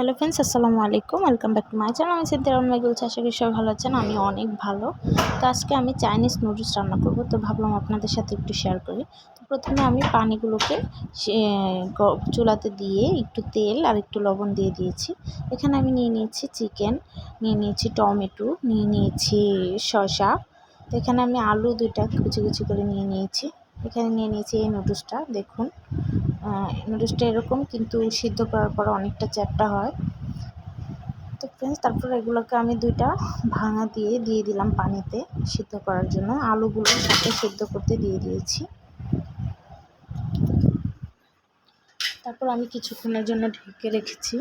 Hello friends, আসসালামু আলাইকুম। Welcome back to my channel. আমি সিদ্দিরা বলছি, আশা করি সবাই ভালো আছেন। আমি অনেক ভালো। তো আজকে আমি চাইনিজ নুডলস রান্না করব, তো ভাবলাম আপনাদের সাথে একটু শেয়ার করি। তো প্রথমে আমি পানিগুলোকে চুলাতে দিয়ে একটু তেল আর একটু লবণ দিয়ে দিয়েছি। এখানে আমি নিয়ে নিয়েছি চিকেন, নিয়ে নিয়েছি টমেটো, নিয়ে নিয়েছি শসা। তো এখানে আমি আলু দুইটা কুচি কুচি করে নিয়ে নিয়েছি। এখানে নিয়ে নিয়েছি এই নুডলসটা। দেখুন, নুডলসটা এরকম, কিন্তু সিদ্ধ করার পর অনেকটা চ্যাপ্টা হয়। তো ফ্রেন্ডস, তারপর এগুলোকে আমি দুইটা ভাঙা দিয়ে দিলাম পানিতে সিদ্ধ করার জন্য। আলুগুলোর সাথে সিদ্ধ করতে দিয়ে দিয়েছি। তারপর আমি কিছুক্ষণের জন্য ঢেকে রেখেছি।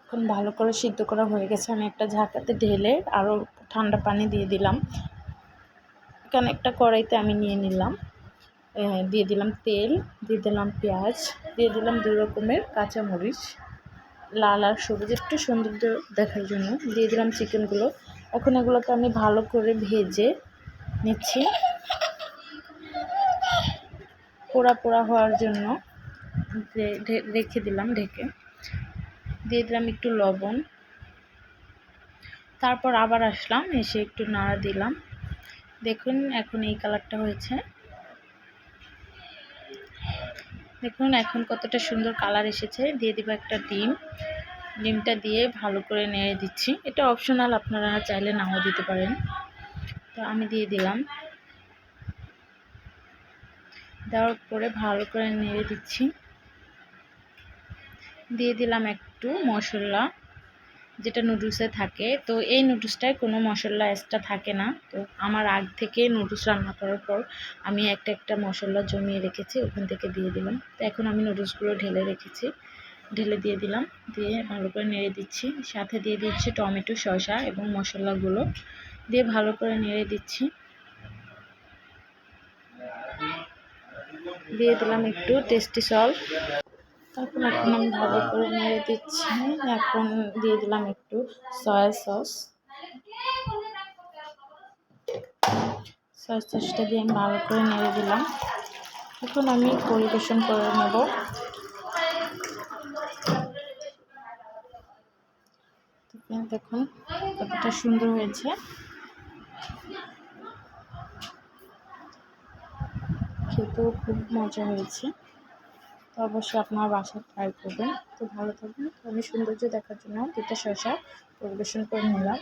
এখন ভালো করে সিদ্ধ করা হয়ে গেছে। আমি একটা ঝাঁকাতে ঢেলে আরও ঠান্ডা পানি দিয়ে দিলাম। এখানে একটা কড়াইতে আমি নিয়ে নিলাম, দিয়ে দিলাম তেল, দিয়ে দিলাম পেঁয়াজ, দিয়ে দিলাম 2 রকমের কাঁচামরিচ, লাল আর সবুজ, একটু সৌন্দর্য দেখার জন্য দিয়ে দিলাম চিকেনগুলো। এখন এগুলোকে আমি ভালো করে ভেজে নিচ্ছি, পোড়া পোড়া হওয়ার জন্য রেখে দিলাম ঢেকে। দিয়ে দিলাম একটু লবণ। তারপর আবার আসলাম, এসে একটু নাড়া দিলাম। দেখুন এখন এই কালারটা হয়েছে। দেখুন এখন কতটা সুন্দর কালার এসেছে। দিয়ে দিব একটা ডিমটা দিয়ে ভালো করে নেড়ে দিচ্ছি। এটা অপশনাল, আপনারা চাইলে নাও দিতে পারেন। তো আমি দিয়ে দিলাম। দেওয়ার পরে ভালো করে নেড়ে দিচ্ছি। দিয়ে দিলাম একটু মশলা, যেটা নুডলসে থাকে। তো এই নুডলসটায় কোনো মশলা এক্সট্রা থাকে না। তো আমার আগ থেকে নুডলস রান্না করার পর আমি একটা মশলা জমিয়ে রেখেছি, ওখান থেকে দিয়ে দিলাম। তো এখন আমি নুডলসগুলো ঢেলে দিয়ে দিলাম, দিয়ে ভালো করে নেড়ে দিচ্ছি। সাথে দিয়ে দিচ্ছি টমেটো, শসা এবং মশলাগুলো দিয়ে ভালো করে নেড়ে দিচ্ছি। দিয়ে দিলাম একটু টেস্টি সল্ট। তারপর এখন আমি ভালো করে নেড়ে দিচ্ছি। এখন দিয়ে দিলাম একটু সয়া সসটা দিয়ে আমি ভালো করে নেড়ে দিলাম। এখন আমি পরিবেশন করে নেব। দেখুন কতটা সুন্দর হয়েছে, খেতেও খুব মজা হয়েছে। তো অবশ্যই আপনার বাসায় ট্রাই করবেন। তো ভালো থাকবেন। তো আমি সৌন্দর্য দেখার জন্য 2টা শসা পরিবেশন করে নিলাম।